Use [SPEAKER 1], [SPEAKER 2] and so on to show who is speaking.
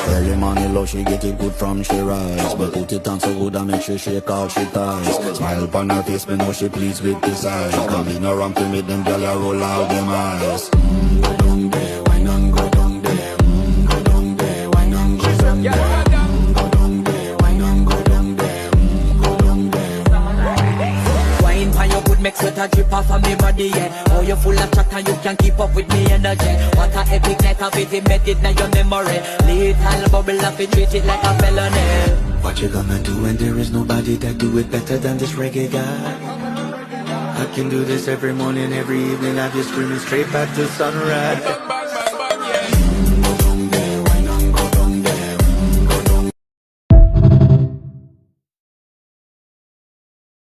[SPEAKER 1] Early morning love, she get it good from she rise. But put it on so good and make she shake all she ties. Smile upon her face, me know she pleased with this eyes. Come in around to make them gyal a roll out them eyes. Go down there, why not go down there? Go down there, why not go down there? Go down there, why not go down there? Go down there.
[SPEAKER 2] Wine pan your good make sweat a drip off of me body, yeah. Oh, you full of chat and you can keep up with me energy. What a epic night of it embedded in your memory. Little bubble up it, treat it like a felony.
[SPEAKER 1] What you gonna do when there is nobody that do it better than this reggae guy? I can do this every morning, every evening, have you screaming straight back to sunrise.